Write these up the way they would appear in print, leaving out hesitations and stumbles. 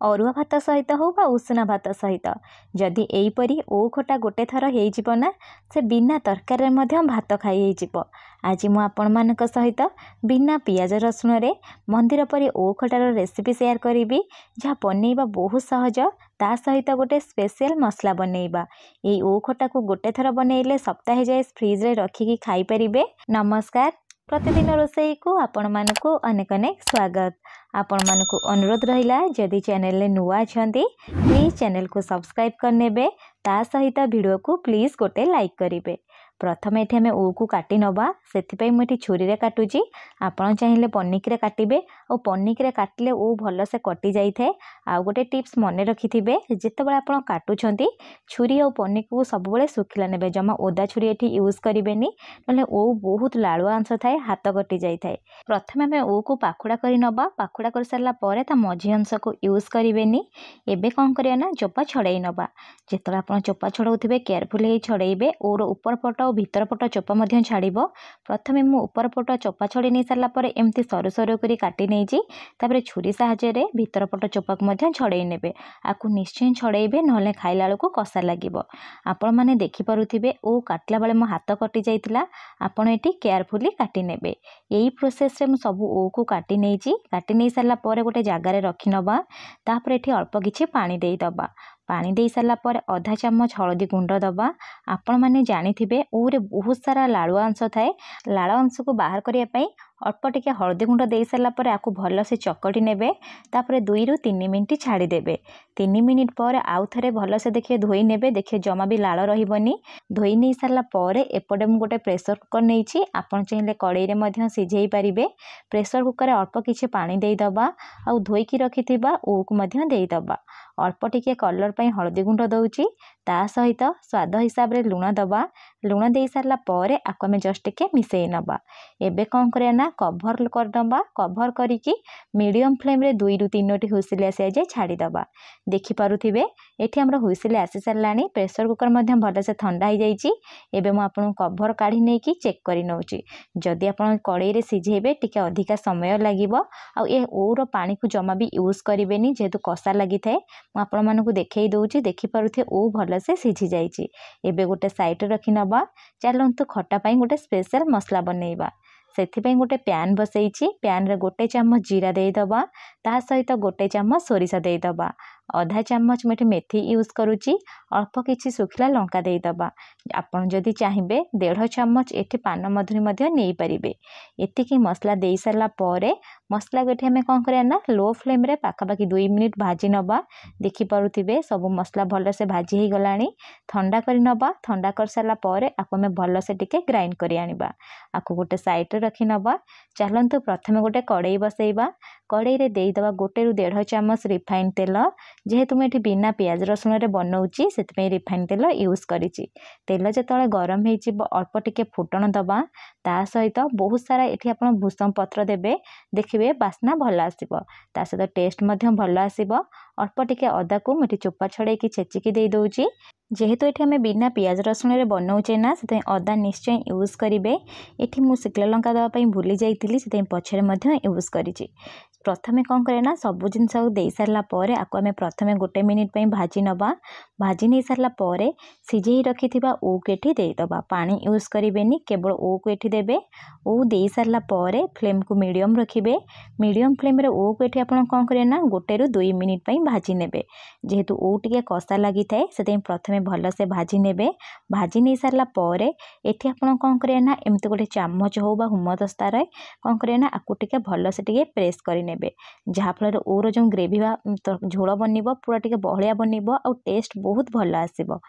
अरुआ भात सहित हो बा उषुना भात सहित जदि एहीपरी ओ खटा गोटे थर हो ना से बिना तरकारी भात खाई हो। आज मु आपण मानक सहित बिना पियाज रसुण रे मंदिर परी ओ खटार रेसिपी शेयर करी जहाँ बनैबा बहुत सहज ता सहित गोटे स्पेशल मसला बनैबा। ये ओ खटा को गोटे थर बनैले सप्ताहे जाए फ्रिज रे रखिकी खाई परिबे। नमस्कार, प्रतिदिन रोषेई को आपण मानकु अनेक अनेक स्वागत। आपण मानकु अनुरोध रहिला जदि चैनल ले नुआ अछंती प्लीज चैनल को सब्सक्राइब करनेबे ता सहित वीडियो को प्लीज गोटे लाइक करिवे। प्रथम ये आम ओ को काटी नवा से मुझे छुरी रे काटुची। आपण चाहिए पनिक रे काटिबे और पनिक रे काटिले ओ भल से कटि जाई थाए। आ गोटे टिप्स मन रखिथिबे जेतेबेले आपण काटुछंती छुरी और पनिक को सब बेले सुखिला नेबे, जमा ओदा छुरी एठी यूज करिवेनी नले ओ बहुत लालुआ अंश थाए, हाथ कटि जाई थाए। प्रथम आम ओ को पाखुड़ा करि नवा। पाखुड़ा कर सारा परे ता मझी अंश को यूज करिवेनी। एबे कोन करिया ना चोपा छड़ाई नवा। जेतेबेले आपण चोपा छड़ाउथिबे केयरफुली छड़ाइबे और ऊपर पट और भीतर पट चोपा मध्य छाड़िबो। प्रथमे मु ऊपर पट चोपा छड़ी नहीं सारा पर एमती सरू सरू करी काटी नेजी। तापरे छुरी साहाय्य रे भीतर पट चोपा को मध्य छड़ाई नेबे। आकु निश्चय छड़ाइबे नहले खाइला बेलकु कसा लागिबो। आपण माने देखि पारुथिबे ओ काटला बेले मो हाथ कटि जाइतिला। आपण एठी केयरफुली काटी नेबे। एई प्रोसेस रे मु सब ओ को काटी नेजी। काटी नै सारा पर गोटे जगह रे रखि नबा। तापरे एठी अल्प किछि पानी देई दबा। पानी दे सारा पर आधा चामच हलदी गुंड दबा। आपण माने जानिथिबे ओरे बहुत सारा लालुआ अंश थाए। लाल अंश को बाहर करिया पई अल्प टिके हलदी गुंड दे सारा पर आकु भल से चकटी नेबे। तापरे 2 रु 3 मिनिट छाड़ी देबे। 3 मिनिट पर आउ थरे भल से देखिए धोई नेबे। देखिए जमा भी लाल रहिबनी। धोई नै सारा पर एपटे मु गोटे प्रेशर कुकर नेछि। आपण चाहिले कड़ाई रे मध्य सिझेई परिबे। प्रेशर कुकर अल्प किछि पानी देई दबा आ धोई की रखिथिबा ओ को मध्य देई दबा। अल्प टिके कलर पई हलदी गुंड दउची ता सहित स्वाद हिसाब रे लुण दबा। लुण दे सारा पर आकु आमे जस्ट टिके मिसेई नबा। एबे कोन करिया ना कभर कर दबा। कभर करिकी मीडियम फ्लेम रे 2 रु 3 टी हुइसिल आसी जाए छाड़ी दबा। देखि पारुथिबे एठी हमर हुइसिल आसी सारलानी। प्रेशर कुकर मध्य भल से ठंडा हो जाइछि। एबे मु आपन कभर काढी नै की चेक करि नउची। जदि आपन कड़ाई रे सिझेबे टिके अधिका समय लागिबो आ ए ओर पानी को जमा भी यूज करिवेनी जेतु कसा लागि थाए। मु आपण मानकु देखै दउची। देखि पारुथे ओ भल से सिझी जाइछि। एबे गोटे साइड रखि नबा। चलंतु खटा पई गोटे स्पेशल मसला बनैबा। सेथिपई गोटे प्यान बसैछि। प्यान रे गोटे चामच जीरा देई दबा। ता सहित गोटे चामच सोरिष देई दबा। आधा चामच मेठी मेथी यूज करूची। अल्प किछि सुखिला लंका देई दबा। आपण जदि चाहिबे 1.5 चामच एठी पान मधुरी मध्य नेई परिबे। एतिकी मसला देई सारला परे मसला गठी हमें कोन करिया ना लो फ्लेम रे पाखापाखि 2 मिनिट भाजी नबा। देखि पारुथिबे सब मसला भल से भाजी हे गलानी। ठंडा करि नबा। ठंडा कर सारला परे आकु हमें भल से टिके ग्राइंड करि आनिबा। आकु गोटे साइड रे रखि नबा। चलंतु प्रथमे गोटे कड़ाई बसैबा। कड़ाई रे देई दबा 1 रु 1.5 चामच रिफाइन तेल। जेहेतु मैं एठी बिना पियाज रसुण रे बनौची सेतपई रिफाइन तेल यूज करिछि। तेल जेतले गरम हेजिबो अल्प टिके फुटण दबा। ता सहित बहुत सारा एठी आपण भूसम पत्र देबे। देखिबे बास्ना भल आसीबो। ता सहित टेस्ट मध्य भल आसीबो। अल्प टिके अदा को मेठी चोपा छड़ाई की छेचिकी देई दउची। जेहेतु एठी हमें बिना पियाज रसुण रे बनौचे ना सेते अदा निश्चय यूज करिवे। एठी मु सिकला लंका दवा पई भूली जाइतिली सेते पछरे मध्य यूज करिछि। प्रथमे कोन करे ना सब जिनस देई सारला परे आकु हमें प्रथमे 1 मिनिट पई भाजी नबा। भाजी नै सारला परे सिझेई रखिथिबा ओ को एठी देई दबा। पानी यूज करिवेनी, केवल ओ को एठी देबे। ओ देई सारला परे फ्लेम को मीडियम रखिबे। मीडियम फ्लेम रे ओ को एठी आपण कोन करे ना 1 रु 2 मिनिट पई भाजी नेबे। जेहेतु ओ टिके कसा लागि थाए सेते प्रथमे भल से भाजी नेबे। भाजी नै सारला परे एठी आपण कोन करे ना एमते गोटे चामच हो बा हुमदस्ता रे कोन करे ना आकु टिके भल से टिके प्रेस करि नेबे। जहा फल रे ओर जो ग्रेवी बा झोल बनिबो पूरा टिके बहलिया बनिबो आ टेस्ट बहुत भल आसीबो।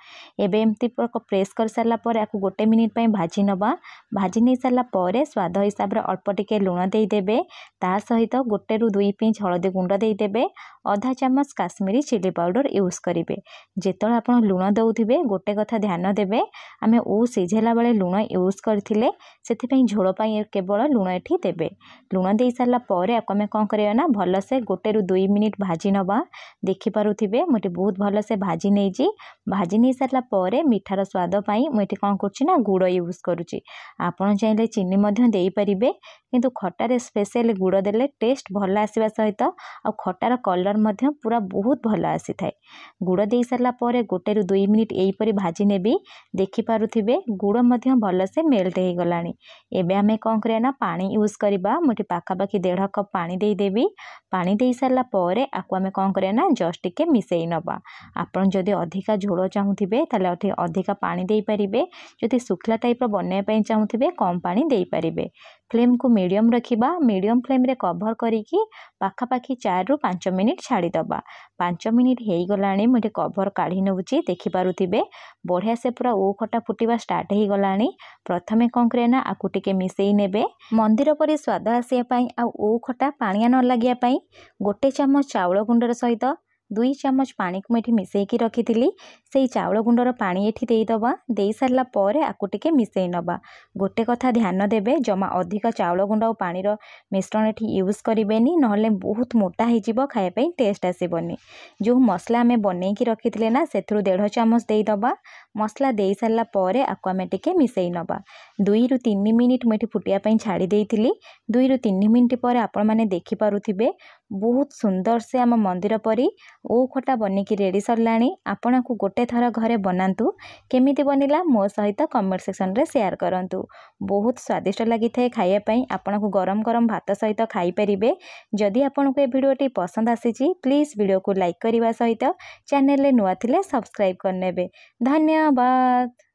एबे एमती प्रेस कर सारला परे आकु 1 मिनिट पई भाजी नबा। भाजी नै सारला परे स्वाद हिसाब रे अल्प टिके लुण देई देबे। ता सहित 1 रु 2 पिंच हळदी गुंड देई देबे। आधा चामच काश्मीरी चिली पाउडर यूज करिवे। जेतले आपण लुण दउथिबे गोटे कथा ध्यान देबे आमे ओ सिझेला बेले लुण यूज करथिले सेति पई झोल पई केवल लुण एठी देबे। लुण देई सारला परे आकु आमे कोन करिया ना भलसे 1 ରୁ 2 मिनिट भाजी नबा। देखि पारुथिबे मुझे बहुत भलसे भाजी नहीं भाजी नहीं सारा पर मिठार स्वाद पाई मुझे कौन कर गुड़ यूज करुच्ची। आपड़ चाहिए चीनी दे पारे किंतु खटारे स्पेशल गुड़ देले टेस्ट भल आसवा सहित आ खटार कलर पूरा बहुत भल आसी थाए। गुड़ दे सारा पर 1 ରୁ 2 मिनिट यहीपरि भाजी नेबी। देखि पारुथिबे गुड़ भलसे मेल्ट हो गलानी। एबे आमे कौन करिया ना पानी यूज करबा। मुझे पाखापाखि 1.5 कप पानी देदेवी। पानी दे सारा पर आपको आमे कौन करिया ना जस्ट टिके मिसेई नबा। आपन जदि अधिका झोल चाहूथिबे ताले अधिका पानी दे पारिबे। जदि सुखला टाइप रो बनने पई चाहूथिबे कम पानी दे पारिबे। फ्लेम को मीडियम रखिबा। मीडियम फ्लेम रे कवर करिकी पाखापाखि 4 ରୁ 5 मिनिट छाड़ी दबा। 5 मिनिट हो गलानी मुझे कवर काढ़ी नौची। देखि पारुथिबे बढ़िया से पूरा ओ खटा फुटिबा स्टार्ट हो गलानी। प्रथमे कौन करिया ना आकु टिके मिसेई नेबे। मंदिर परि स्वाद आसिया पई आ ओ खटा पानिया न लागिया पई 1 चामच चाउल गुंडर सहित 2 चामच पानी को मुझे मिसेकी रखी से चाउल गुंडर पानी एठी देदबा। दे सारा पर आकु टिके मिसेई नबा। गोटे कथा ध्यान देबे जमा अधिक चाउल गुंड और पानी मिश्रण एठी यूज करेनि नहले बहुत मोटा हो खाया पई टेस्ट आसबनी। जो मसला आमे बनईकी रखी ना से 1.5 चामच देदबा। मसला दे सारा पर आकु आमे टिके मिसेई नबा। 2 ରୁ 3 मिनिट मुझे फुटिया पई छाड़ी देइथिली। 2 ରୁ 3 मिनिट पर आपण माने देखि पारुथिबे बहुत सुंदर से आम मंदिर परी ओ खटा बनिकी रेडी सरलाणी। आपण को गोटे थर घरे बनातु। केमिति बनिला मो सहित कमेंट सेक्शन रे शेयर करंतु। बहुत स्वादिष्ट लगी थे खाया पई। आपण को गरम गरम भात सहित खाई परिबे। जदि आपण को ए वीडियोटी पसंद आसीची प्लीज वीडियो को लाइक करने सहित चैनल रे नुआ थिले सब्सक्राइब करनेबे। धन्यवाद।